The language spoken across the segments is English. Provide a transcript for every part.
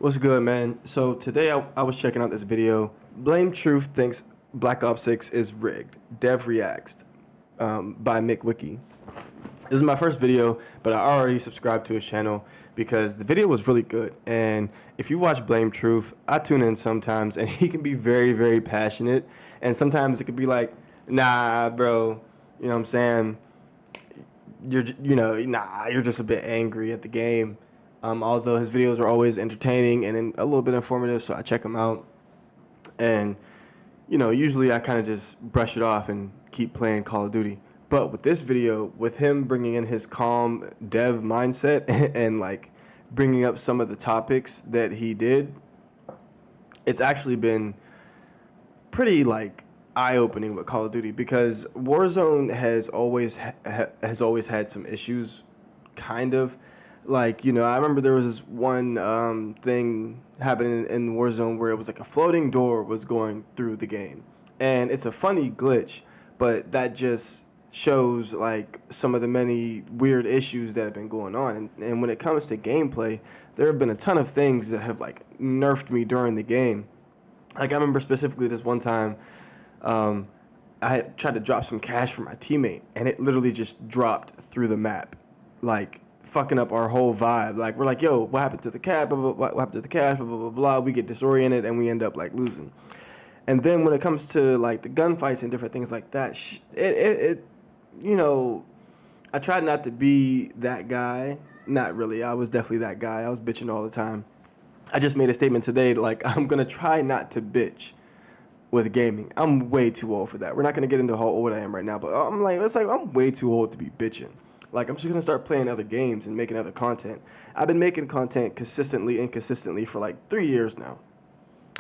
What's good, man? So today I was checking out this video. Blame Truth thinks Black Ops 6 is rigged. Dev reacts by Mick Wiki. This is my first video, but I already subscribed to his channel because the video was really good. And if you watch Blame Truth, I tune in sometimes, and he can be very, very passionate. And sometimes it could be like, nah, bro, you know what I'm saying? You're just a bit angry at the game. Although his videos are always entertaining and a little bit informative, so I check them out. And usually I kind of just brush it off and keep playing Call of Duty. But with this video, with him bringing in his calm dev mindset and like bringing up some of the topics that he did, it's actually been pretty like eye-opening with Call of Duty because Warzone has always had some issues, kind of. Like, I remember there was this one thing happening in Warzone where it was like a floating door was going through the game. And it's a funny glitch, but that just shows like some of the many weird issues that have been going on. And when it comes to gameplay, there have been a ton of things that have like nerfed me during the game. Like I remember specifically this one time, um, I had tried to drop some cash for my teammate, and it literally just dropped through the map, like fucking up our whole vibe. Like we're like, "Yo, what happened to the cash? Blah, blah, blah, what happened to the cash? Blah blah blah blah." We get disoriented and we end up like losing. And then when it comes to like the gunfights and different things like that, you know, I tried not to be that guy. Not really. I was definitely that guy. I was bitching all the time. I just made a statement today, like I'm gonna try not to bitch with gaming. I'm way too old for that. We're not gonna get into how old I am right now, but I'm way too old to be bitching. Like I'm just gonna start playing other games and making other content. I've been making content consistently and consistently for like 3 years now,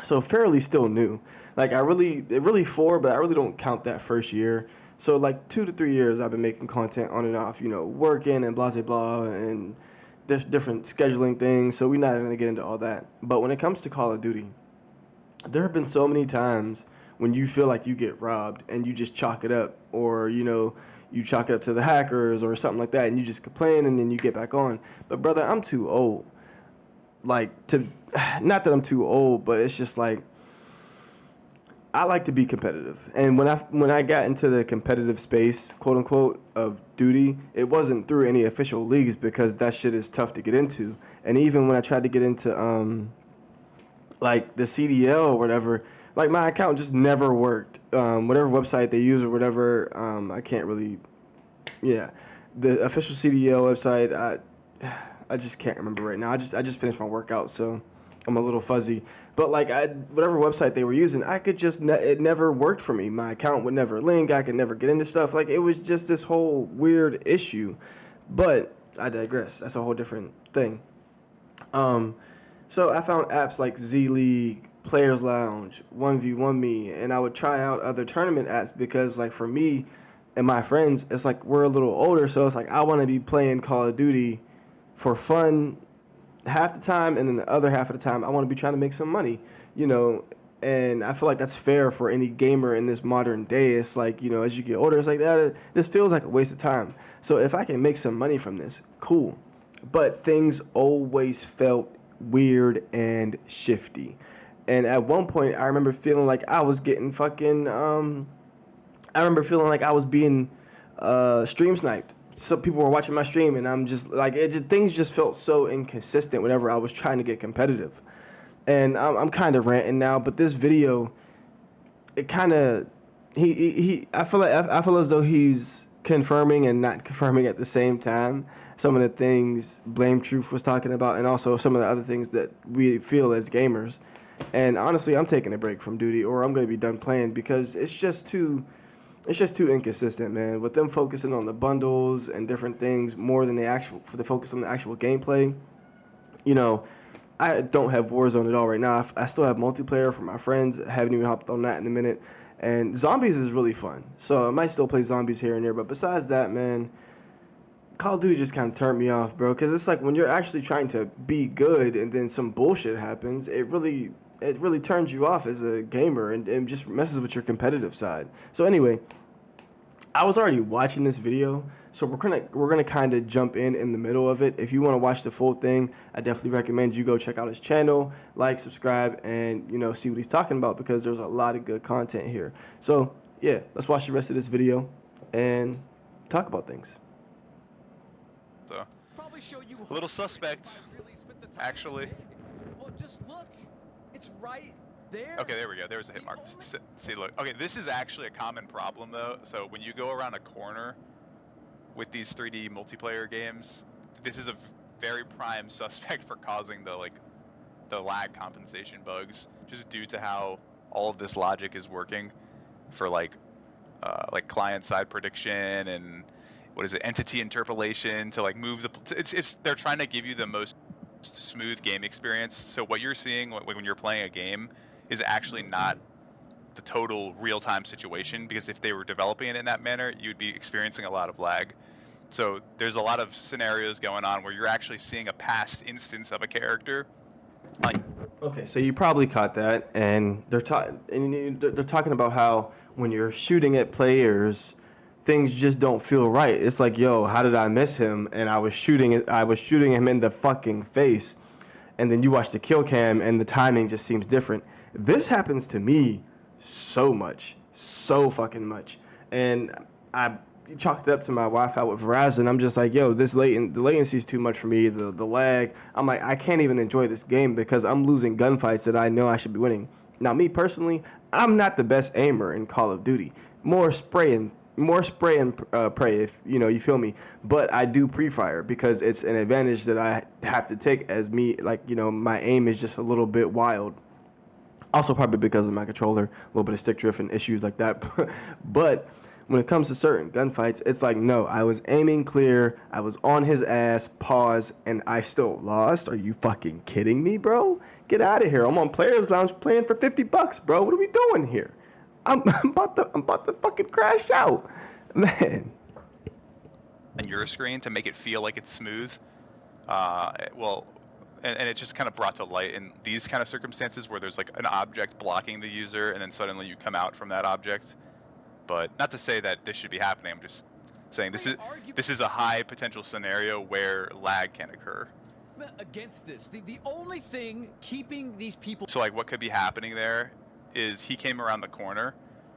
so fairly still new. Like it really four, but I really don't count that first year. So like 2 to 3 years, I've been making content on and off. Working and blah blah blah and different scheduling things. So we're not even gonna get into all that. But when it comes to Call of Duty, there have been so many times when you feel like you get robbed and you just chalk it up, or you chalk it up to the hackers or something like that, and you just complain and then you get back on. But brother, I'm too old. Like to, not that I'm too old, but it's just like I like to be competitive. And when I got into the competitive space, quote unquote, of duty, it wasn't through any official leagues because that shit is tough to get into. And even when I tried to get into like the CDL or whatever, like my account just never worked. Whatever website they use or whatever, I can't really, yeah, the official CDL website, I just can't remember right now. I just finished my workout, so I'm a little fuzzy. But like whatever website they were using, I could just it never worked for me. My account would never link. I could never get into stuff. Like it was just this whole weird issue. But I digress. That's a whole different thing. Um, so I found apps like Z League, Players Lounge, 1v1me, and I would try out other tournament apps because like for me and my friends, it's like we're a little older, so it's like I want to be playing Call of Duty for fun half the time, and then the other half of the time I want to be trying to make some money, you know. And I feel like that's fair for any gamer in this modern day. It's like, as you get older, it's like that. This feels like a waste of time. So if I can make some money from this, cool. But things always felt weird and shifty. And at one point, I remember feeling like I was getting fucking. I remember feeling like I was being stream sniped. So people were watching my stream, and I'm just like, things just felt so inconsistent whenever I was trying to get competitive. And I'm kind of ranting now, but this video, it kind of, I feel as though he's confirming and not confirming at the same time some of the things Blame Truth was talking about, and also some of the other things that we feel as gamers. And honestly, I'm taking a break from duty, or I'm going to be done playing because it's just too inconsistent, man. With them focusing on the bundles and different things more than the focus on the actual gameplay. You know, I don't have Warzone at all right now. I still have multiplayer for my friends. I haven't even hopped on that in a minute. And zombies is really fun, so I might still play zombies here and there. But besides that, man, Call of Duty just kind of turned me off, bro. Because it's like when you're actually trying to be good and then some bullshit happens, it really turns you off as a gamer and just messes with your competitive side. So anyway, I was already watching this video, so we're gonna kind of jump in the middle of it. If you want to watch the full thing, I definitely recommend you go check out his channel, like, subscribe, and see what he's talking about because there's a lot of good content here. So yeah, let's watch the rest of this video and talk about things. So, a little suspect, actually. Well, just look. It's right there. Okay, there we go. There's a hit mark. See, look. Okay, this is actually a common problem, though. So when you go around a corner with these 3D multiplayer games, this is a very prime suspect for causing the lag compensation bugs, just due to how all of this logic is working for like client-side prediction and what is it, entity interpolation to like move the. It's they're trying to give you the most smooth game experience. So what you're seeing when you're playing a game is actually not the total real-time situation, because if they were developing it in that manner, you'd be experiencing a lot of lag. So there's a lot of scenarios going on where you're actually seeing a past instance of a character. Okay, so you probably caught that, and they're talking about how when you're shooting at players, things just don't feel right. It's like, yo, how did I miss him? And I was shooting him in the fucking face, and then you watch the kill cam, and the timing just seems different. This happens to me so much, so fucking much, and I chalked it up to my Wi-Fi with Verizon. I'm just like, yo, the latency is too much for me. The lag. I'm like, I can't even enjoy this game because I'm losing gunfights that I know I should be winning. Now, me personally, I'm not the best aimer in Call of Duty. More spray and pray, if you feel me. But I do pre-fire because it's an advantage that I have to take, as me, my aim is just a little bit wild. Also, probably because of my controller, a little bit of stick drift and issues like that. But when it comes to certain gunfights, it's like, no, I was aiming clear, I was on his ass, pause, and I still lost. Are you fucking kidding me, bro? Get out of here. I'm on Players Lounge playing for $50, bro. What are we doing here? I'm about to fucking crash out, man. On your screen to make it feel like it's smooth. And it's just kind of brought to light in these kind of circumstances where there's like an object blocking the user, and then suddenly you come out from that object. But not to say that this should be happening. I'm just saying this is a high potential scenario where lag can occur. Against this, the only thing keeping these people. So like what could be happening there is he came around the corner,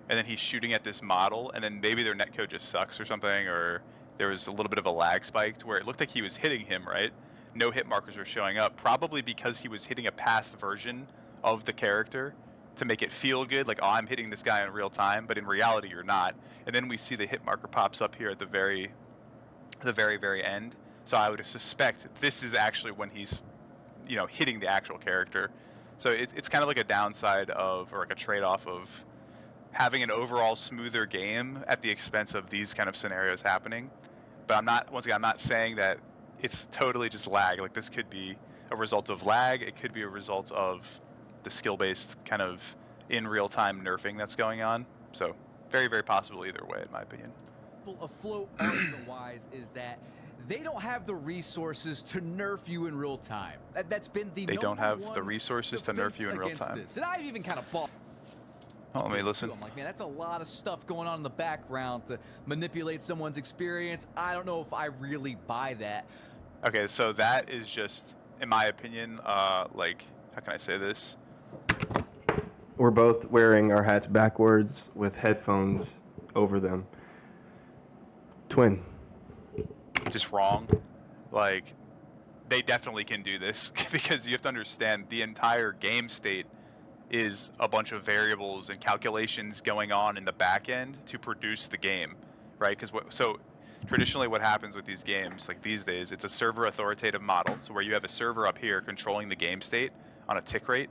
and then he's shooting at this model, and then maybe their netcode just sucks or something, or there was a little bit of a lag spike to where it looked like he was hitting him, right? No hit markers were showing up, probably because he was hitting a past version of the character to make it feel good, like, oh, I'm hitting this guy in real time, but in reality you're not. And then we see the hit marker pops up here at the very end. So I would suspect this is actually when he's, hitting the actual character. So it's kind of like a downside of, or like a trade-off of having an overall smoother game at the expense of these kind of scenarios happening. But I'm not saying that it's totally just lag. Like, this could be a result of lag. It could be a result of the skill-based kind of in real-time nerfing that's going on. So very, very possible either way, in my opinion. Afloat argument-wise is that they don't have the resources to nerf you in real time. That's been the They don't have the resources to nerf you in real time. This. And I've even kind of bought. Oh, let me listen. I'm like, man, that's a lot of stuff going on in the background to manipulate someone's experience. I don't know if I really buy that. Okay, so that is just, in my opinion, like, how can I say this? We're both wearing our hats backwards with headphones over them. Twin. Just wrong. Like, they definitely can do this because you have to understand the entire game state is a bunch of variables and calculations going on in the back end to produce the game, right? Because traditionally what happens with these games, like these days, it's a server authoritative model. So where you have a server up here controlling the game state on a tick rate,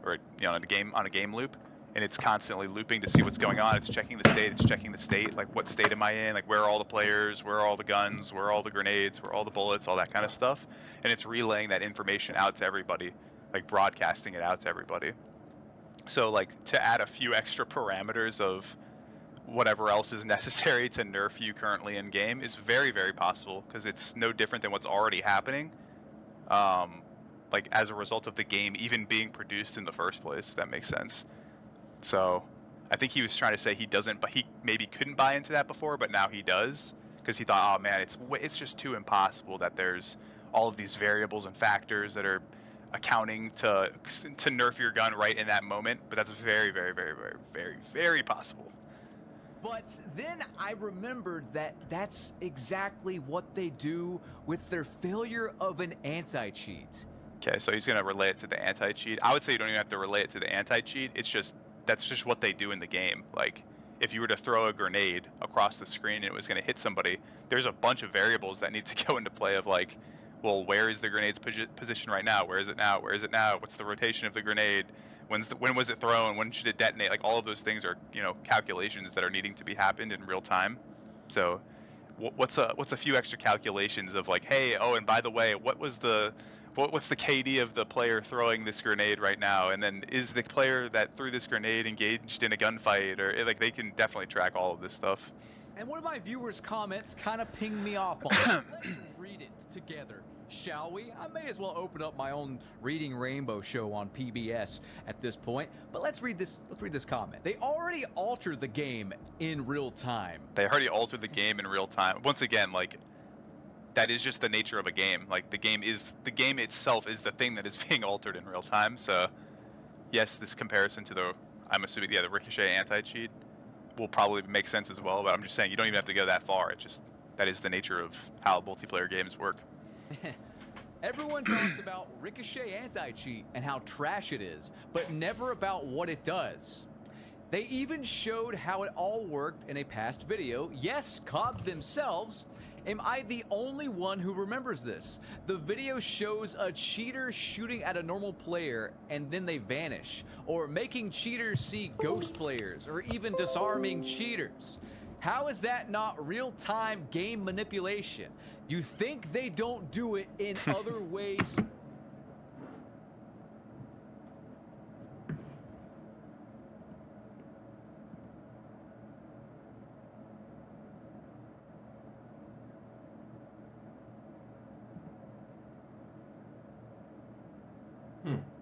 or on a game loop, and it's constantly looping to see what's going on. It's checking the state, like what state am I in, like where are all the players, where are all the guns, where are all the grenades, where are all the bullets, all that kind of stuff. And it's relaying that information out to everybody, like broadcasting it out to everybody. So like to add a few extra parameters of whatever else is necessary to nerf you currently in game is very, very possible, because it's no different than what's already happening, like as a result of the game even being produced in the first place, if that makes sense. So I think he was trying to say he doesn't, but he maybe couldn't buy into that before, but now he does, because he thought, oh man, it's just too impossible that there's all of these variables and factors that are accounting to nerf your gun right in that moment. But that's very, very, very, very, very, very possible. But then I remembered that that's exactly what they do with their failure of an anti-cheat. Okay, so he's gonna relay it to the anti-cheat. I would say you don't even have to relay it to the anti-cheat. It's just that's just what they do in the game. Like, if you were to throw a grenade across the screen and it was going to hit somebody, there's a bunch of variables that need to go into play of like, well, where is the grenade's position right now? Where is it now? Where is it now? What's the rotation of the grenade? When was it thrown? When should it detonate? Like, all of those things are, calculations that are needing to be happened in real time. So what's a few extra calculations of like, hey, oh, and by the way, what's the KD of the player throwing this grenade right now? And then is the player that threw this grenade engaged in a gunfight? Or like, they can definitely track all of this stuff. And one of my viewers' comments kind of pinged me off on it. Let's read it together, shall we? I may as well open up my own Reading Rainbow show on PBS at this point. But let's read this comment. They already altered the game in real time. They already altered the game in real time. Once again, like, that is just the nature of a game. Like, the game itself is the thing that is being altered in real time. So, yes, this comparison to I'm assuming, the Ricochet anti-cheat will probably make sense as well. But I'm just saying, you don't even have to go that far. It just, that is the nature of how multiplayer games work. Everyone talks about Ricochet anti-cheat and how trash it is, but never about what it does. They even showed how it all worked in a past video. Yes, COD themselves. Am I the only one who remembers this? The video shows a cheater shooting at a normal player and then they vanish, or making cheaters see ghost players, or even disarming cheaters. How is that not real-time game manipulation? You think they don't do it in other ways?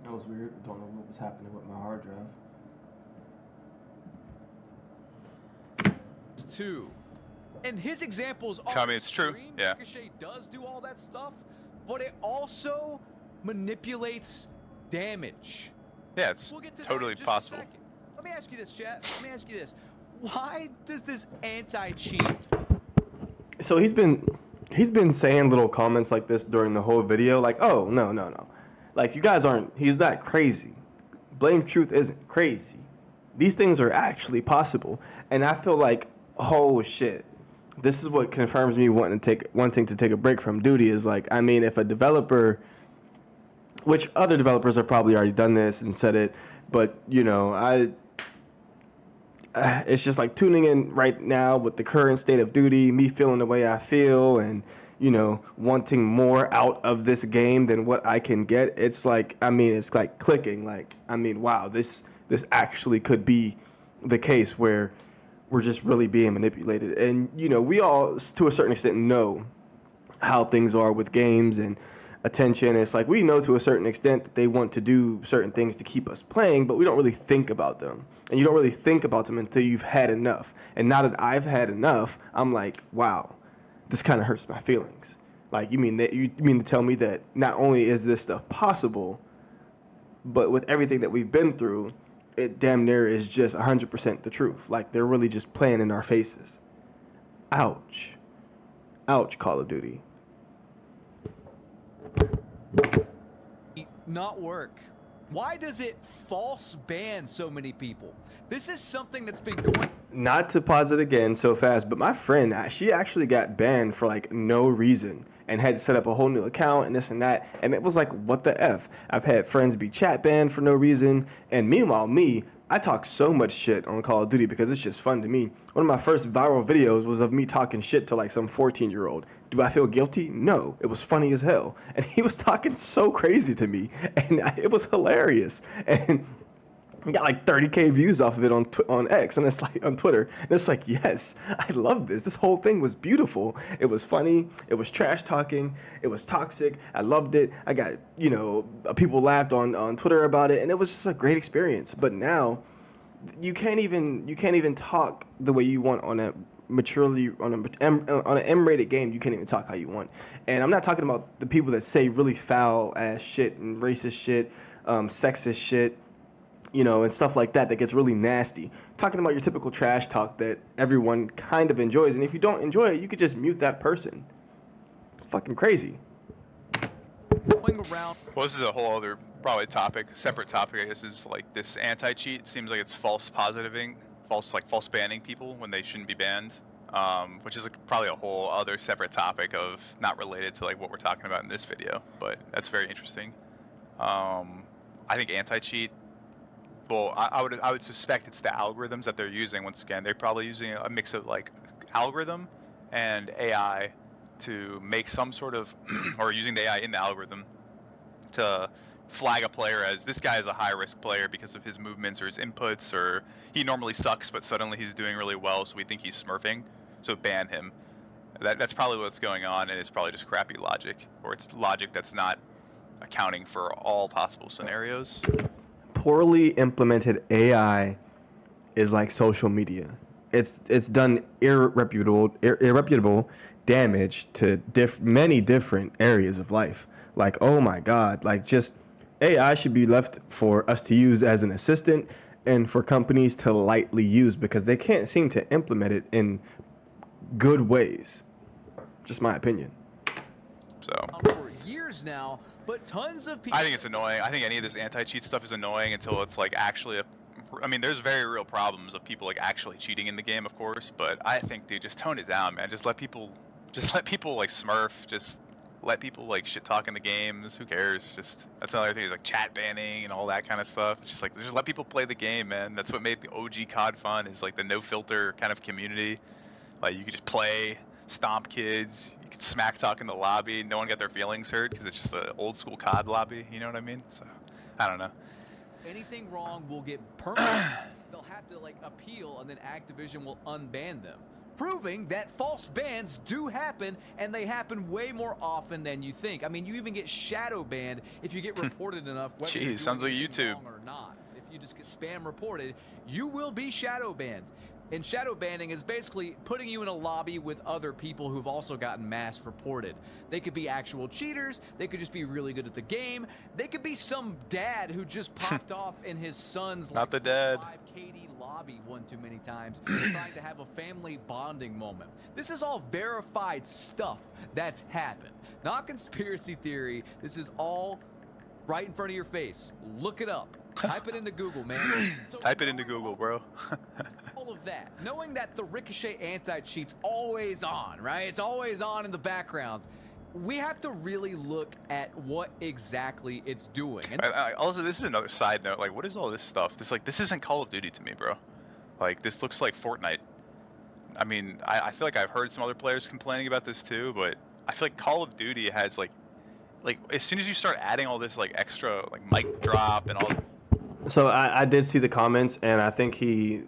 That was weird. Don't know what was happening with my hard drive. Two. And his examples are I mean, it's true. extreme. Yeah. Ricochet does do all that stuff, but it also manipulates damage. Yeah, it's We'll get to totally that in just possible. a second. Let me ask you this, chat. Let me ask you this. Why does this anti-cheat? So he's been saying little comments like this during the whole video, like, oh, no. Like, you guys he's not crazy. Blame Truth isn't crazy. These things are actually possible. And I feel like, oh shit, this is what confirms me wanting to take a break from duty is like, I mean, if a developer, which other developers have probably already done this and said it, but it's just like tuning in right now with the current state of duty, me feeling the way I feel and, wanting more out of this game than what I can get. It's like, I mean, it's like clicking. Like, I mean, wow, this actually could be the case where we're just really being manipulated. And, we all, to a certain extent, know how things are with games and attention. It's like we know to a certain extent that they want to do certain things to keep us playing, but we don't really think about them. And you don't really think about them until you've had enough. And now that I've had enough, I'm like, wow, this kind of hurts my feelings. Like, you mean to tell me that not only is this stuff possible, but with everything that we've been through, it damn near is just 100% the truth. Like, they're really just playing in our faces. Ouch. Ouch, Call of Duty. Not work. Why does it false ban so many people? This is something that's been going. Not to pause it again so fast, but my friend, she actually got banned for like no reason and had to set up a whole new account and this and that. And it was like, what the F? I've had friends be chat banned for no reason. And meanwhile, I talk so much shit on Call of Duty because it's just fun to me. One of my first viral videos was of me talking shit to like some 14-year-old. Do I feel guilty? No. It was funny as hell. And he was talking so crazy to me. And it was hilarious. And we got like 30K views off of it on X, and it's like on Twitter. And it's like, yes, I love this. This whole thing was beautiful. It was funny. It was trash talking. It was toxic. I loved it. I got, people laughed on Twitter about it, and it was just a great experience. But now you can't even talk the way you want on a maturely on an M-rated game. You can't even talk how you want. And I'm not talking about the people that say really foul ass shit and racist shit, sexist shit, and stuff like that gets really nasty. Talking about your typical trash talk that everyone kind of enjoys, and if you don't enjoy it, you could just mute that person. It's fucking crazy. Going around. Well, this is a whole other probably topic, separate topic. I guess is like this anti-cheat seems like it's false positiving, false banning people when they shouldn't be banned, which is probably a whole other separate topic of not related to like what we're talking about in this video, but that's very interesting. I think anti-cheat. Well, I would suspect it's the algorithms that they're using. Once again, they're probably using a mix of like algorithm and AI to make some sort of, or using the AI in the algorithm to flag a player as this guy is a high risk player because of his movements or his inputs, or he normally sucks but suddenly he's doing really well, so we think he's smurfing, so ban him. That's probably what's going on, and it's probably just crappy logic, or it's logic that's not accounting for all possible scenarios. Poorly implemented AI is like social media. It's done irreputable damage to many different areas of life. Like, oh my God, like just AI should be left for us to use as an assistant and for companies to lightly use because they can't seem to implement it in good ways. Just my opinion. So For years now, but tons of people. I think it's annoying. I think any of this anti-cheat stuff is annoying until it's like actually I mean, there's very real problems of people like actually cheating in the game, of course. But I think, dude, just tone it down, man. Just let people like smurf. Just let people like shit talk in the games. Who cares? Just that's another thing is like chat banning and all that kind of stuff. It's just like just let people play the game, man. That's what made the OG COD fun. Is like the no filter kind of community. Like you could just play, stomp kids. You could smack talk in the lobby. No one got their feelings hurt because it's just an old school COD lobby. You know what I mean? So I don't know. Anything wrong will get permanent. They'll have to like appeal, and then Activision will unban them, proving that false bans do happen, and they happen way more often than you think. I mean, you even get shadow banned if you get reported enough. Whether Jeez, sounds like YouTube. or not. If you just get spam reported, you will be shadow banned. And shadow banning is basically putting you in a lobby with other people who've also gotten mass reported. They could be actual cheaters. They could just be really good at the game. They could be some dad who just popped off in his son's Not the dad. 5 KD lobby one too many times, trying to have a family bonding moment. This is all verified stuff that's happened. Not conspiracy theory. This is all right in front of your face. Look it up. Type it into Google, man. So Type it into Google, bro. all of that, knowing that the Ricochet anti-cheat's always on, right? It's always on in the background. We have to really look at what exactly it's doing. And Also, this is another side note. Like, what is all this stuff? This isn't Call of Duty to me, bro. Like, this looks like Fortnite. I mean, I feel like I've heard some other players complaining about this too, but I feel like Call of Duty has like as soon as you start adding all this like extra like mic drop and all. So I did see the comments, and I think he's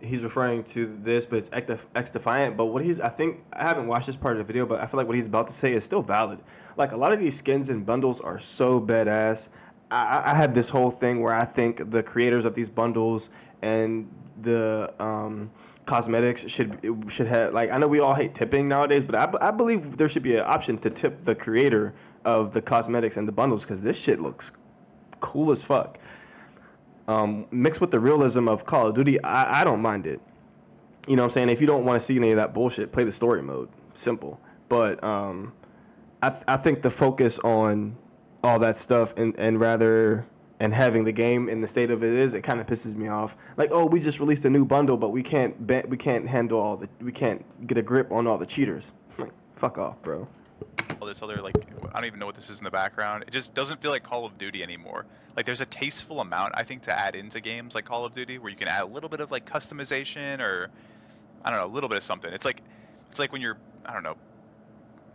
referring to this, but it's X-Defiant. But I haven't watched this part of the video, but I feel like what he's about to say is still valid. Like, a lot of these skins and bundles are so badass. I have this whole thing where I think the creators of these bundles and the cosmetics should have, like, I know we all hate tipping nowadays, but I believe there should be an option to tip the creator of the cosmetics and the bundles, because this shit looks cool as fuck. Mixed with the realism of Call of Duty, I don't mind it. You know what I'm saying? If you don't want to see any of that bullshit, play the story mode. Simple. But I think the focus on all that stuff and having the game in the state of it is, it kind of pisses me off. Like, oh, we just released a new bundle, but we can't handle we can't get a grip on all the cheaters. Like, fuck off, bro. All this other like I don't even know what this is in the background. It just doesn't feel like Call of Duty anymore. Like, there's a tasteful amount I think to add into games like Call of Duty where you can add a little bit of like customization, or I don't know, a little bit of something. It's like when you're, I don't know,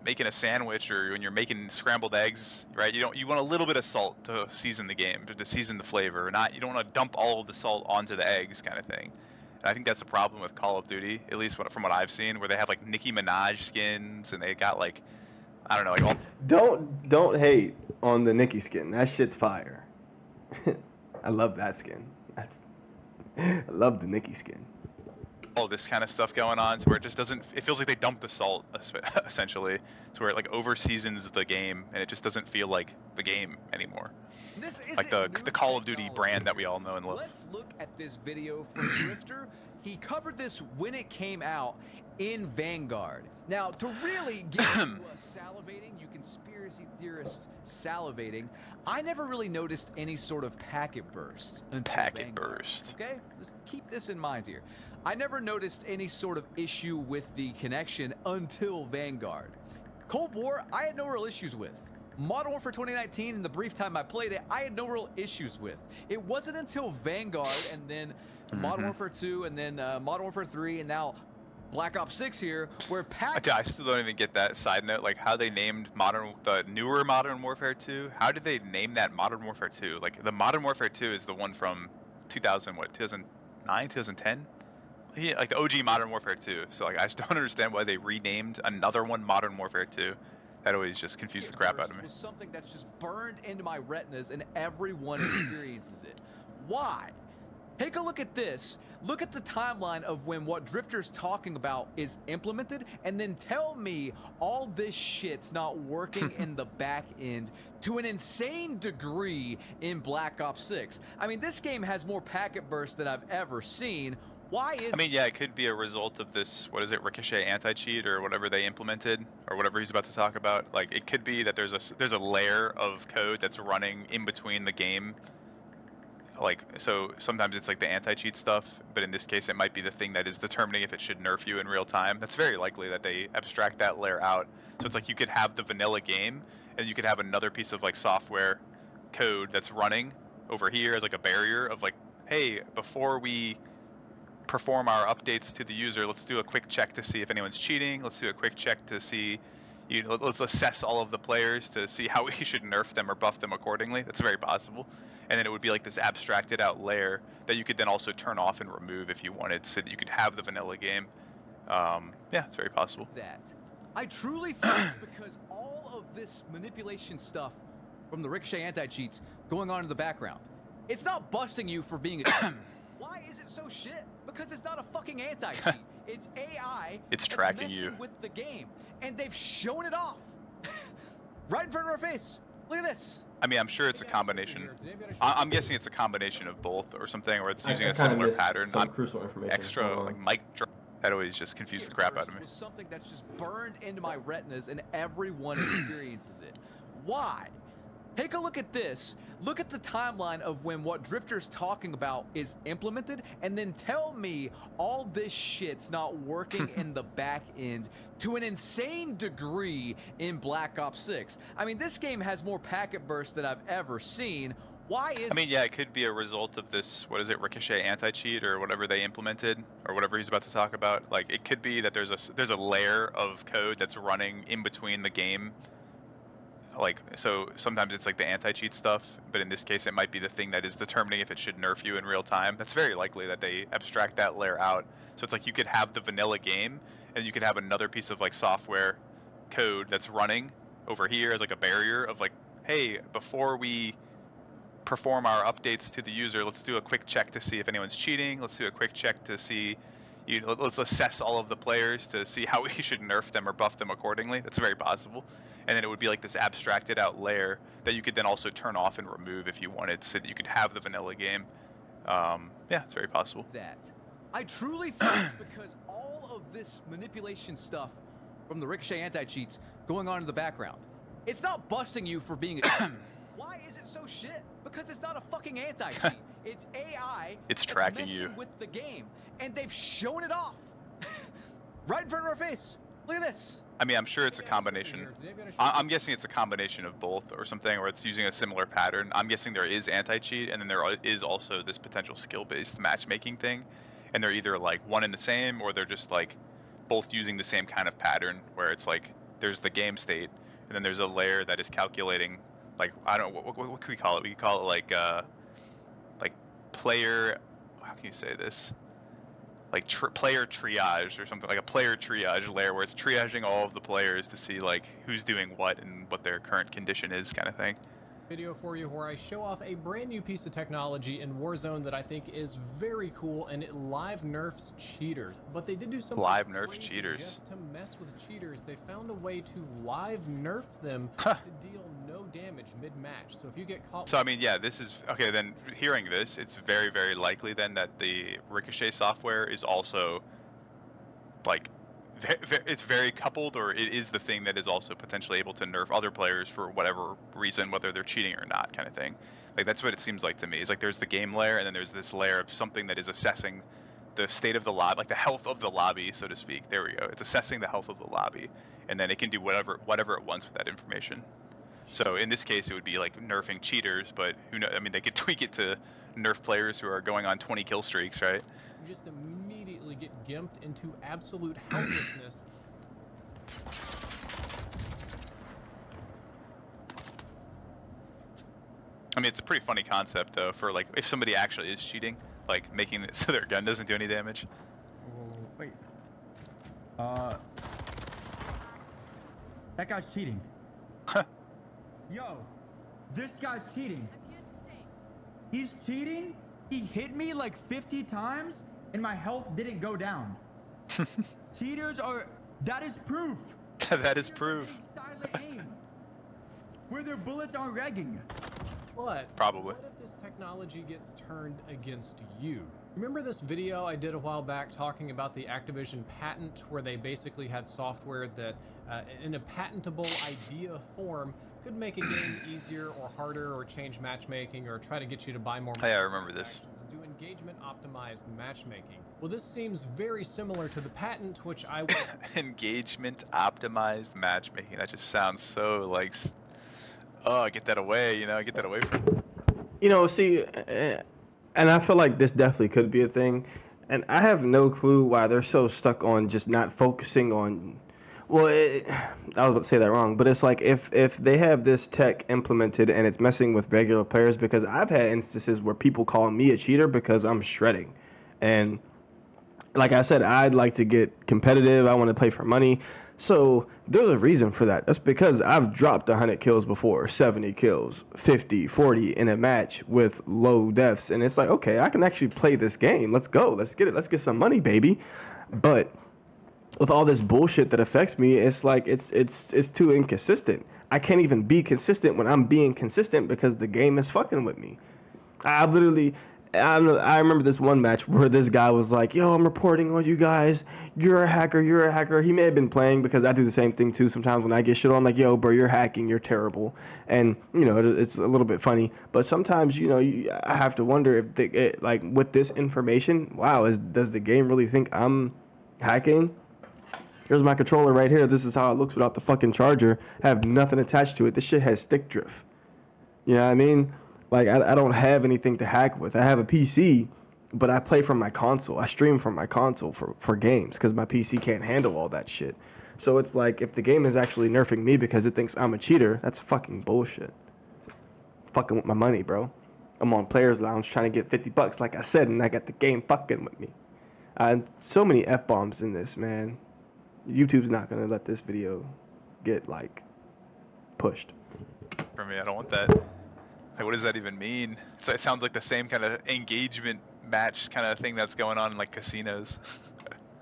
making a sandwich, or when you're making scrambled eggs, right? You want a little bit of salt to season the game, to season the flavor. You don't want to dump all of the salt onto the eggs, kind of thing. And I think that's a problem with Call of Duty, at least from what I've seen, where they have like Nicki Minaj skins, and they got like, I don't know, like all. Don't hate on the Nicki skin. That shit's fire. I love that skin. I love the Nikki skin. all this kind of stuff going on, to where it just doesn't. It feels like they dump the salt, essentially, to where it like over seasons the game, and it just doesn't feel like the game anymore. This isn't Like the new Call of Duty technology. brand that we all know and love. Let's look at this video from Drifter. He covered this when it came out in Vanguard. Now, to really get you salivating, you conspiracy theorists salivating, I never really noticed any sort of packet bursts until Packet Vanguard. burst. Okay, let's keep this in mind here. I never noticed any sort of issue with the connection until Vanguard. Cold War, I had no real issues with. Modern Warfare 2019, in the brief time I played it, I had no real issues with. It wasn't until Vanguard and then Modern Warfare 2 and then Modern Warfare 3 and now Black Ops 6 here, where I still don't even get that side note, like how they named the newer Modern Warfare 2. How did they name that Modern Warfare 2? Like the Modern Warfare 2 is the one from 2009, 2010? Yeah, like the OG Modern Warfare 2. So like I just don't understand why they renamed another one Modern Warfare 2. That always just confused the crap out of me. Was something that's just burned into my retinas and everyone experiences it. Why? Take a look at this. Look at the timeline of when what Drifter's talking about is implemented, and then tell me all this shit's not working in the back end to an insane degree in Black Ops 6. I mean, this game has more packet bursts than I've ever seen. Why is I mean, yeah, it could be a result of this, what is it, Ricochet anti-cheat or whatever they implemented, or whatever he's about to talk about. Like, it could be that there's a layer of code that's running in between the game. Like, so sometimes it's like the anti-cheat stuff, but in this case it might be the thing that is determining if it should nerf you in real time. That's very likely that they abstract that layer out. So it's like you could have the vanilla game, and you could have another piece of like software code that's running over here as like a barrier of like, hey, before we perform our updates to the user, let's do a quick check to see if anyone's cheating. Let's do a quick check to see, let's assess all of the players to see how we should nerf them or buff them accordingly. That's very possible. And then it would be like this abstracted out layer that you could then also turn off and remove if you wanted, so that you could have the vanilla game. Yeah, it's very possible. That I truly think it's because all of this manipulation stuff from the Ricochet anti-cheats going on in the background. It's not busting you for being a Why is it so shit? Because it's not a fucking anti-cheat. It's AI. It's that's tracking messing you with the game, and they've shown it off right in front of our face. Look at this. I mean, I'm sure it's a combination. I'm guessing it's a combination of both or something, or it's using a I kinda similar missed pattern. some crucial information. Extra Hold on. like mic drop. That always just confused the crap out of me. Was something that's just burned into my retinas and everyone experiences it. Why? Take a look at this. Look at the timeline of when what Drifter's talking about is implemented, and then tell me all this shit's not working in the back end to an insane degree in Black Ops 6. I mean, this game has more packet bursts than I've ever seen. Why is I mean, yeah, it could be a result of this, what is it, Ricochet anti-cheat or whatever they implemented, or whatever he's about to talk about. Like, it could be that there's a layer of code that's running in between the game. Like, so sometimes it's like the anti-cheat stuff, but in this case it might be the thing that is determining if it should nerf you in real time. That's very likely that they abstract that layer out. So it's like you could have the vanilla game, and you could have another piece of like software code that's running over here as like a barrier of like, hey, before we perform our updates to the user, let's do a quick check to see if anyone's cheating. Let's do a quick check to see, let's assess all of the players to see how we should nerf them or buff them accordingly. That's very possible. And then it would be like this abstracted out layer that you could then also turn off and remove if you wanted, so that you could have the vanilla game. Yeah, it's very possible. That I truly think it's because all of this manipulation stuff from the Ricochet anti-cheats going on in the background. It's not busting you for being a Why is it so shit? Because it's not a fucking anti-cheat. It's AI. It's that's tracking messing you with the game, and they've shown it off right in front of our face. Look at this. I mean, I'm sure it's a combination. I'm guessing it's a combination of both or something, or it's using a similar pattern. I'm guessing there is anti-cheat, and then there is also this potential skill-based matchmaking thing, and they're either like one and the same, or they're just like both using the same kind of pattern, where it's like there's the game state, and then there's a layer that is calculating, like, I don't know, what can we call it? We call it like player, how can you say this? Like player triage or something, like a player triage layer where it's triaging all of the players to see like who's doing what and what their current condition is, kind of thing. Video for you where I show off a brand new piece of technology in Warzone that I think is very cool, and it live nerfs cheaters. But they did do something Live nerf crazy cheaters. just to mess with cheaters. They found a way to live nerf them Huh. to deal no damage mid-match. So if you get caught, So I mean, yeah, this is okay. Then hearing this, it's very, very likely then that the Ricochet software is also like it's very coupled, or it is the thing that is also potentially able to nerf other players for whatever reason, whether they're cheating or not, kind of thing. Like that's what it seems like to me. It's like there's the game layer, and then there's this layer of something that is assessing the state of the lobby, like the health of the lobby, so to speak. There we go. It's assessing the health of the lobby, and then it can do whatever it wants with that information. So in this case, it would be like nerfing cheaters, but who knows? I mean, they could tweak it to nerf players who are going on 20 kill streaks, right? you just immediately get gimped into absolute helplessness. I mean, it's a pretty funny concept though, for like if somebody actually is cheating, like making it so their gun doesn't do any damage. Oh, wait. That guy's cheating. Yo, this guy's cheating. He's cheating? He hit me like 50 times and my health didn't go down. Cheaters are... That is proof. That is proof. Silent aim. Where their bullets aren't regging. But Probably. what if this technology gets turned against you? Remember this video I did a while back talking about the Activision patent, where they basically had software that, in a patentable idea form, could make a game easier or harder, or change matchmaking, or try to get you to buy more. Hey, I remember this. And do engagement optimized matchmaking. Well, this seems very similar to the patent, which I Engagement optimized matchmaking. That just sounds so like, oh, get that away, you know, get that away from. You know, see, and I feel like this definitely could be a thing, and I have no clue why they're so stuck on just not focusing on. Well, I was about to say that wrong, but it's like if they have this tech implemented and it's messing with regular players, because I've had instances where people call me a cheater because I'm shredding, and like I said, I'd like to get competitive. I want to play for money. So there's a reason for that. That's because I've dropped 100 kills before, 70 kills, 50, 40 in a match with low deaths. And it's like, okay, I can actually play this game. Let's go. Let's get it. Let's get some money, baby. But with all this bullshit that affects me, it's like it's too inconsistent. I can't even be consistent when I'm being consistent because the game is fucking with me. I remember this one match where this guy was like, yo, I'm reporting on you guys. You're a hacker. You're a hacker. He may have been playing because I do the same thing too. Sometimes when I get shit on, I'm like, yo, bro, you're hacking. You're terrible. And, you know, it's a little bit funny. But sometimes, you know, I have to wonder if, like, with this information, wow, does the game really think I'm hacking? Here's my controller right here. This is how it looks without the fucking charger. I have nothing attached to it. This shit has stick drift. You know what I mean? Like, I don't have anything to hack with. I have a PC, but I play from my console. I stream from my console for games because my PC can't handle all that shit. So it's like, if the game is actually nerfing me because it thinks I'm a cheater, that's fucking bullshit. Fucking with my money, bro. I'm on Players Lounge trying to get $50, like I said, and I got the game fucking with me. So many F-bombs in this, man. YouTube's not going to let this video get, like, pushed. For me, I don't want that. Like, what does that even mean? It sounds like the same kind of engagement match kind of thing that's going on in like casinos.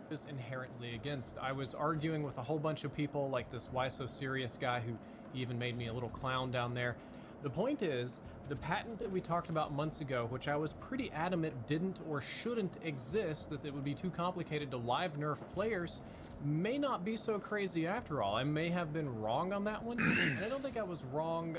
was inherently against. I was arguing with a whole bunch of people, like this Why So Serious guy who even made me a little clown down there. The point is, the patent that we talked about months ago, which I was pretty adamant didn't or shouldn't exist, that it would be too complicated to live nerf players, may not be so crazy after all. I may have been wrong on that one, and I don't think I was wrong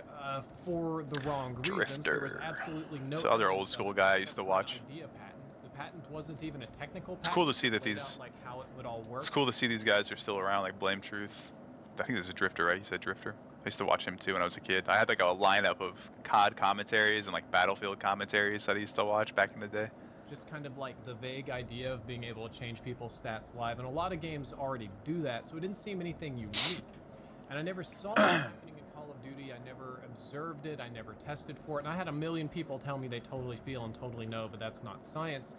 for the wrong reasons. There was absolutely no... It's the other old school guy I used to watch. Idea patent. The patent wasn't even a technical patent. It's cool to see that these... Like how it would all work. It's cool to see these guys are still around, like Blame Truth. I think this is Drifter, right? You said Drifter? I used to watch him too when I was a kid. I had like a lineup of COD commentaries and like Battlefield commentaries that I used to watch back in the day. Just kind of like the vague idea of being able to change people's stats live, and a lot of games already do that, so it didn't seem anything unique. And I never saw it happening in Call of Duty, I never observed it, I never tested for it, and I had a million people tell me they totally feel and totally know, but that's not science.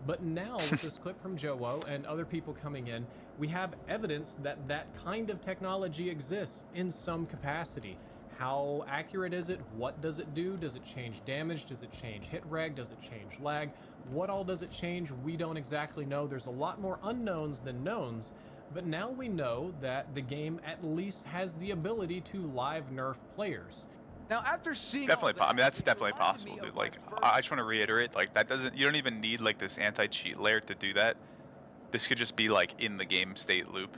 But now, with this clip from Joe and other people coming in, we have evidence that that kind of technology exists in some capacity. How accurate is it? What does it do? Does it change damage? Does it change hit reg? Does it change lag? What all does it change? We don't exactly know. There's a lot more unknowns than knowns, but now we know that the game at least has the ability to live nerf players. Now, after seeing Definitely, all I mean, that, that's it definitely reminded possible, me dude. of my Like, first- I just want to reiterate, like, that doesn't, you don't even need, like, this anti-cheat layer to do that. This could just be, like, in the game state loop.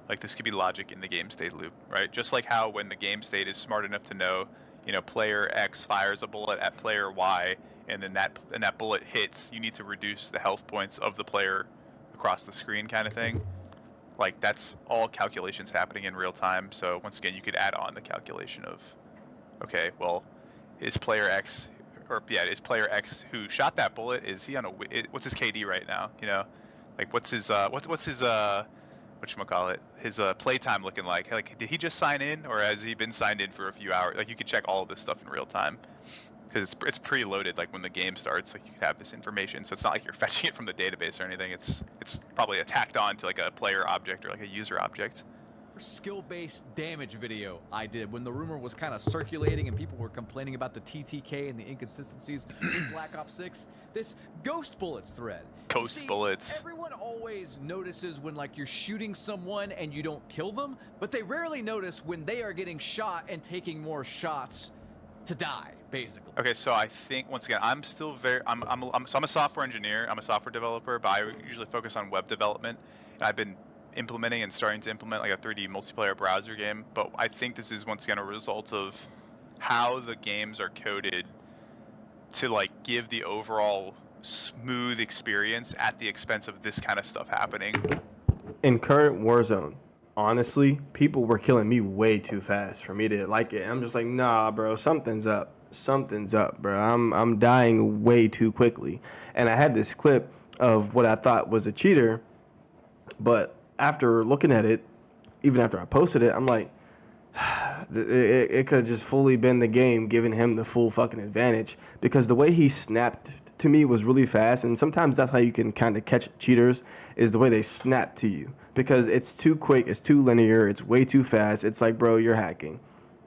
Like, this could be logic in the game state loop, right? Just like how when the game state is smart enough to know, you know, player X fires a bullet at player Y, and then that bullet hits, you need to reduce the health points of the player across the screen kind of thing. Like, that's all calculations happening in real time. So once again, you could add on the calculation of, okay, well, is player X, is player X who shot that bullet, is he on what's his KD right now? You know, like what's his whatchamacallit, his playtime looking like? Like, did he just sign in, or has he been signed in for a few hours? Like, you could check all of this stuff in real time because it's preloaded. Like when the game starts, like you could have this information. So it's not like you're fetching it from the database or anything. It's probably tacked on to like a player object or like a user object. Skill-based damage video I did when the rumor was kind of circulating and people were complaining about the TTK and the inconsistencies with Black Ops 6. This ghost bullets thread. Ghost See, bullets. Everyone always notices when like you're shooting someone and you don't kill them, but they rarely notice when they are getting shot and taking more shots to die, basically. Okay, so I think once again, I'm still I'm a software engineer. I'm a software developer, but I usually focus on web development. And I've been implementing and starting to implement like a 3D multiplayer browser game. But I think this is once again a result of how the games are coded to like give the overall smooth experience at the expense of this kind of stuff happening. In current Warzone, honestly, people were killing me way too fast for me to like it. I'm just like, nah, bro, something's up. Something's up, bro. I'm dying way too quickly. And I had this clip of what I thought was a cheater, but after looking at it, even after I posted it, I'm like, it could have just fully been the game giving him the full fucking advantage, because the way he snapped to me was really fast. And sometimes that's how you can kind of catch cheaters, is the way they snap to you, because it's too quick, it's too linear, it's way too fast. It's like, bro, you're hacking.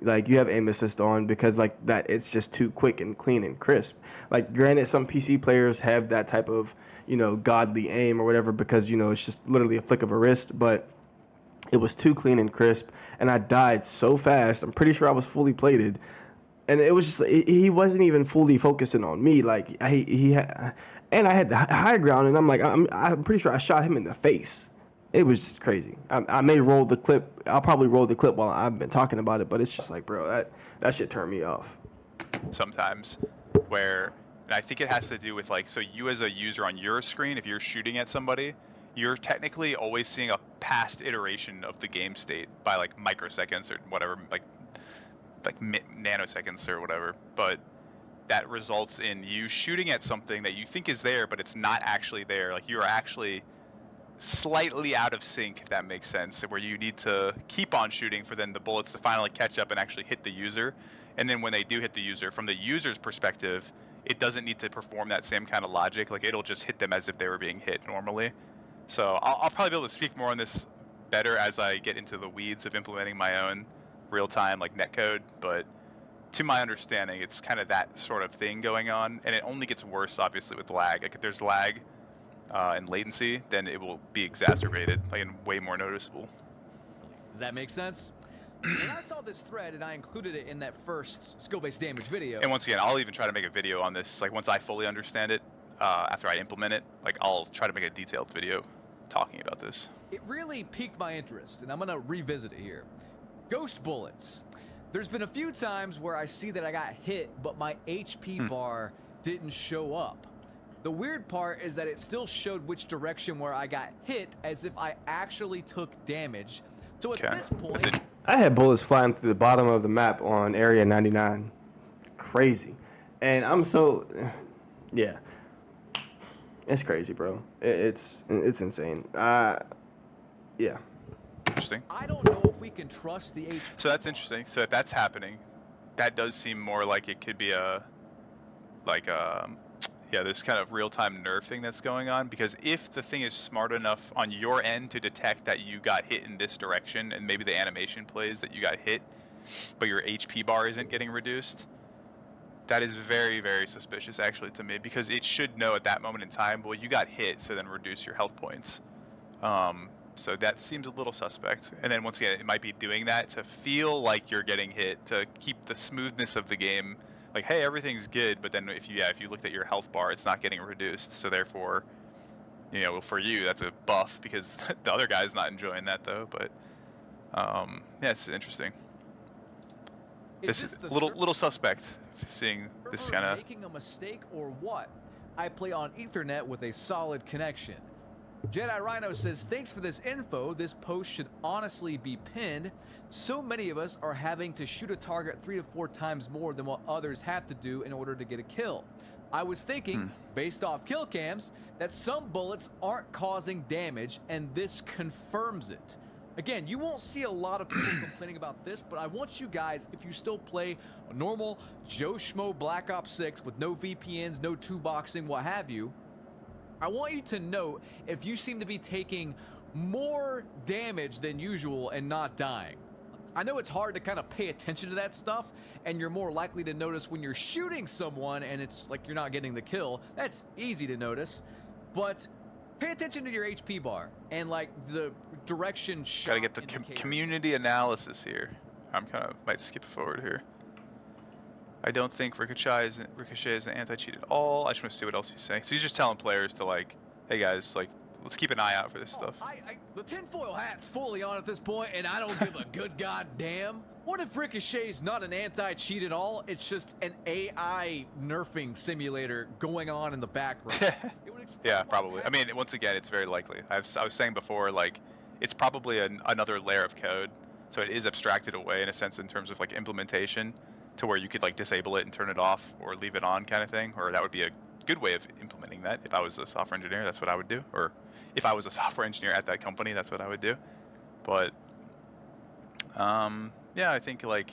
Like, you have aim assist on, because like that, it's just too quick and clean and crisp. Like, granted, some PC players have that type of, you know, godly aim or whatever, because, you know, it's just literally a flick of a wrist, but it was too clean and crisp, and I died so fast. I'm pretty sure I was fully plated, and it was just, he wasn't even fully focusing on me. Like, he had, and I had the high ground, and I'm like, I'm pretty sure I shot him in the face. It was just crazy. I may roll the clip. I'll probably roll the clip while I've been talking about it, but it's just like, bro, that shit turned me off. Sometimes, where, and I think it has to do with like, so you as a user on your screen, if you're shooting at somebody, you're technically always seeing a past iteration of the game state by like microseconds or whatever, like nanoseconds or whatever. But that results in you shooting at something that you think is there, but it's not actually there. Like, you're actually slightly out of sync, if that makes sense, where you need to keep on shooting for then the bullets to finally catch up and actually hit the user. And then when they do hit the user, from the user's perspective, it doesn't need to perform that same kind of logic. Like, it'll just hit them as if they were being hit normally. So I'll probably be able to speak more on this better as I get into the weeds of implementing my own real-time like netcode. But to my understanding, it's kind of that sort of thing going on, and it only gets worse obviously with lag. Like, if there's lag and latency, then it will be exacerbated, like, and way more noticeable. Does that make sense? When I saw this thread and I included it in that first skill-based damage video. And once again, I'll even try to make a video on this. Like, once I fully understand it, after I implement it, like, I'll try to make a detailed video talking about this. It really piqued my interest, and I'm gonna revisit it here. Ghost bullets. There's been a few times where I see that I got hit, but my HP bar didn't show up. The weird part is that it still showed which direction where I got hit, as if I actually took damage. So at this point, I had bullets flying through the bottom of the map on Area 99. Crazy. And I'm so, yeah. It's crazy, bro. It's insane. Yeah. Interesting. I don't know if we can trust the HP. So that's interesting. So if that's happening, that does seem more like it could be this kind of real-time nerf thing that's going on. Because if the thing is smart enough on your end to detect that you got hit in this direction, and maybe the animation plays that you got hit, but your HP bar isn't getting reduced. That is very, very suspicious, actually, to me, because it should know at that moment in time, well, you got hit, so then reduce your health points. So that seems a little suspect. And then once again, it might be doing that to feel like you're getting hit, to keep the smoothness of the game. Like, hey, everything's good, but then if you looked at your health bar, it's not getting reduced. So therefore, for you, that's a buff, because the other guy's not enjoying that though. But yeah, it's interesting. This is a little suspect, seeing this kind of making a mistake or what? I play on Ethernet with a solid connection. Jedi Rhino says, thanks for this info. This post should honestly be pinned. So many of us are having to shoot a target 3 to 4 times more than what others have to do in order to get a kill. I was thinking, based off kill cams, that some bullets aren't causing damage, and this confirms it. Again, you won't see a lot of people complaining about this, but I want you guys, if you still play a normal Joe Schmo Black Ops 6 with no VPNs, no 2-boxing, what have you, I want you to note if you seem to be taking more damage than usual and not dying. I know it's hard to kind of pay attention to that stuff, and you're more likely to notice when you're shooting someone and it's like you're not getting the kill. That's easy to notice, but pay attention to your HP bar and like the direction shot. Gotta get the community analysis here. I'm might skip forward here. I don't think Ricochet is an anti-cheat at all. I just want to see what else he's saying. So he's just telling players to like, hey guys, like, let's keep an eye out for this stuff. The tinfoil hat's fully on at this point, and I don't give a good goddamn. What if Ricochet's not an anti-cheat at all? It's just an AI nerfing simulator going on in the background. Yeah, probably. I mean, once again, it's very likely. I was saying before, like, it's probably another layer of code, so it is abstracted away in a sense in terms of like implementation, to where you could like disable it and turn it off or leave it on kind of thing, or that would be a good way of implementing that. If I was a software engineer, that's what I would do. Or if I was a software engineer at that company, that's what I would do. But yeah, I think like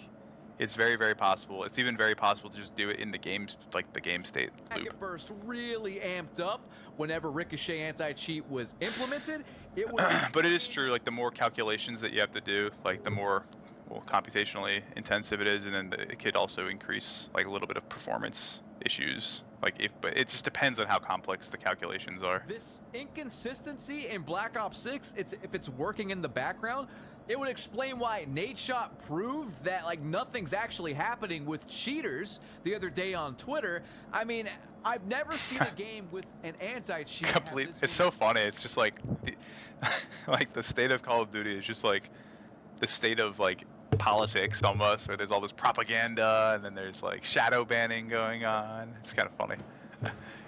it's very, very possible. It's even very possible to just do it in the games, like the game state loop. Packet burst really amped up whenever Ricochet anti-cheat was implemented. But it is true, like the more calculations that you have to do, like the more computationally intensive it is, and then it could also increase like a little bit of performance issues. But it just depends on how complex the calculations are. This inconsistency in Black Ops 6, if it's working in the background, it would explain why Nadeshot proved that like nothing's actually happening with cheaters the other day on Twitter. I mean, I've never seen a game with an anti-cheat. It's so funny. It's just like like the state of Call of Duty is just like the state of like politics almost, where there's all this propaganda and then there's like shadow banning going on. It's kind of funny.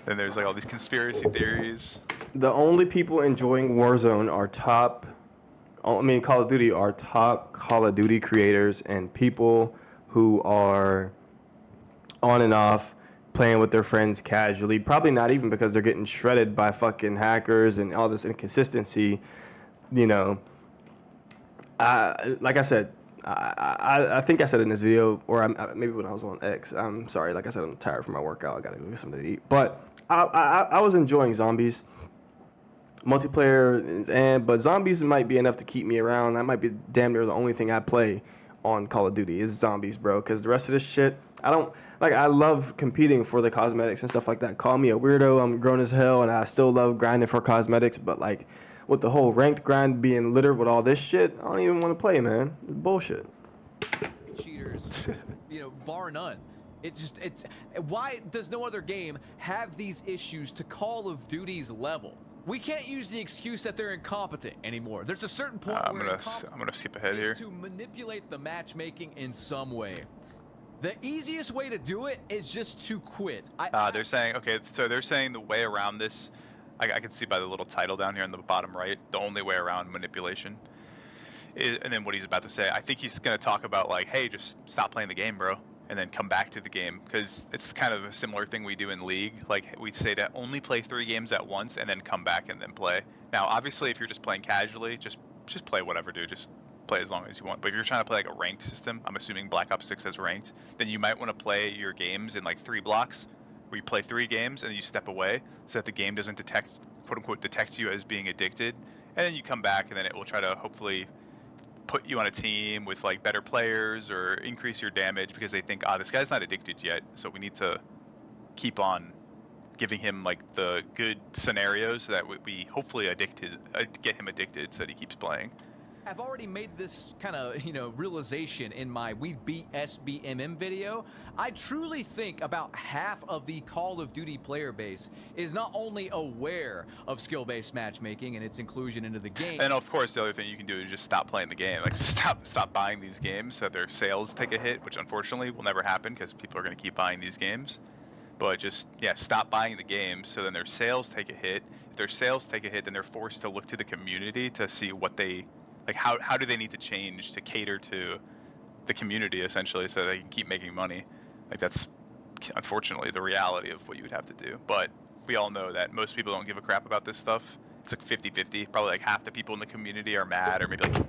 Then there's like all these conspiracy theories. The only people enjoying Warzone are Call of Duty are top Call of Duty creators and people who are on and off playing with their friends casually. Probably not even because they're getting shredded by fucking hackers and all this inconsistency. Like I said, I think I said in this video, or maybe when I was on X. I'm sorry. Like I said, I'm tired from my workout. I gotta go get something to eat. But I was enjoying zombies, multiplayer, but zombies might be enough to keep me around. That might be damn near the only thing I play on Call of Duty is zombies, bro. Because the rest of this shit, I don't like. I love competing for the cosmetics and stuff like that. Call me a weirdo. I'm grown as hell, and I still love grinding for cosmetics. But like, with the whole ranked grind being littered with all this shit, I don't even want to play, man. It's bullshit. Cheaters, bar none. It's why does no other game have these issues to Call of Duty's level? We can't use the excuse that they're incompetent anymore. There's a certain point I'm where gonna skip ahead here. to manipulate the matchmaking in some way. The easiest way to do it is just to quit. They're saying, okay, so they're saying the way around this, I can see by the little title down here in the bottom right, the only way around manipulation. And then what he's about to say, I think he's going to talk about like, hey, just stop playing the game, bro, and then come back to the game, because it's kind of a similar thing we do in League. Like, we say to only play 3 games at once and then come back and then play. Now, obviously, if you're just playing casually, just play whatever, dude. Just play as long as you want. But if you're trying to play like a ranked system, I'm assuming Black Ops 6 has ranked, then you might want to play your games in like 3 blocks, where you play 3 games and then you step away so that the game doesn't quote unquote detect you as being addicted, and then you come back and then it will try to hopefully put you on a team with like better players or increase your damage because they think, this guy's not addicted yet, so we need to keep on giving him like the good scenarios so that we hopefully get him addicted so that he keeps playing. I've already made this kind of, realization in my We Beat SBMM video. I truly think about half of the Call of Duty player base is not only aware of skill-based matchmaking and its inclusion into the game. And of course, the other thing you can do is just stop playing the game. Like, just stop buying these games so their sales take a hit, which unfortunately will never happen because people are going to keep buying these games. But just, stop buying the games so then their sales take a hit. If their sales take a hit, then they're forced to look to the community to see what they... Like, how do they need to change to cater to the community, essentially, so they can keep making money? Like, that's, unfortunately, the reality of what you would have to do. But we all know that most people don't give a crap about this stuff. It's like 50-50. Probably, like, half the people in the community are mad, or maybe, like...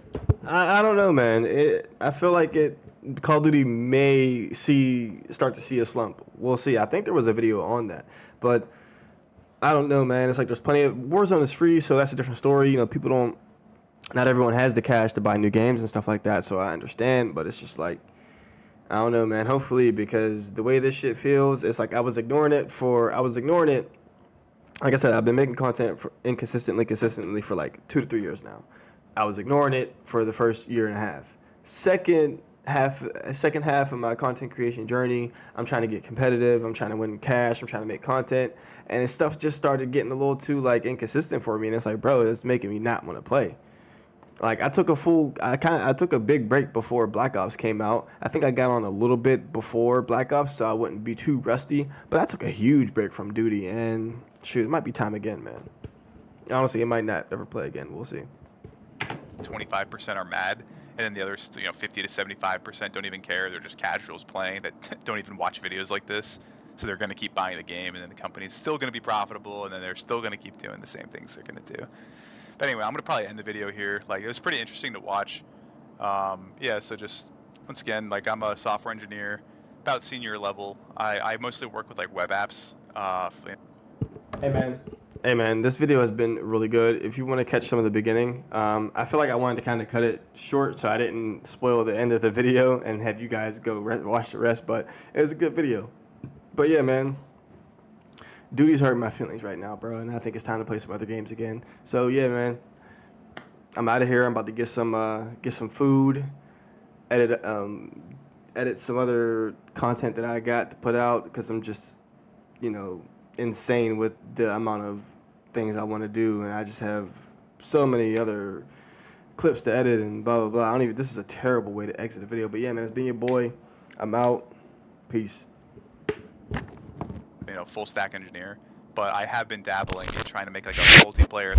I don't know, man. I feel like Call of Duty may start to see a slump. We'll see. I think there was a video on that. But I don't know, man. It's like there's plenty of... Warzone is free, so that's a different story. People don't... Not everyone has the cash to buy new games and stuff like that, so I understand, but it's just like, I don't know, man. Hopefully, because the way this shit feels, it's like I was ignoring it. Like I said, I've been making content consistently for like 2 to 3 years now. I was ignoring it for the first year and a half. Second half of my content creation journey, I'm trying to get competitive. I'm trying to win cash. I'm trying to make content, and stuff just started getting a little too like inconsistent for me. And it's like, bro, it's making me not want to play. Like I took a big break before Black Ops came out. I think I got on a little bit before Black Ops, so I wouldn't be too rusty. But I took a huge break from Duty, and shoot, it might be time again, man. Honestly, it might not ever play again. We'll see. 25% are mad, and then the others, 50 to 75% don't even care. They're just casuals playing that don't even watch videos like this. So they're going to keep buying the game, and then the company's still going to be profitable, and then they're still going to keep doing the same things they're going to do. But anyway, I'm going to probably end the video here. Like, it was pretty interesting to watch. So just, once again, like, I'm a software engineer, about senior level. I mostly work with, like, web apps. Hey, man, this video has been really good. If you want to catch some of the beginning, I feel like I wanted to kind of cut it short so I didn't spoil the end of the video and have you guys go watch the rest, but it was a good video. But yeah, man. Duty's hurting my feelings right now, bro, and I think it's time to play some other games again. So yeah, man, I'm out of here. I'm about to get some food, edit some other content that I got to put out because I'm just, insane with the amount of things I want to do, and I just have so many other clips to edit and blah blah blah. This is a terrible way to exit the video, but yeah, man, it's been your boy. I'm out. Peace. Full stack engineer, but I have been dabbling in trying to make like a multiplayer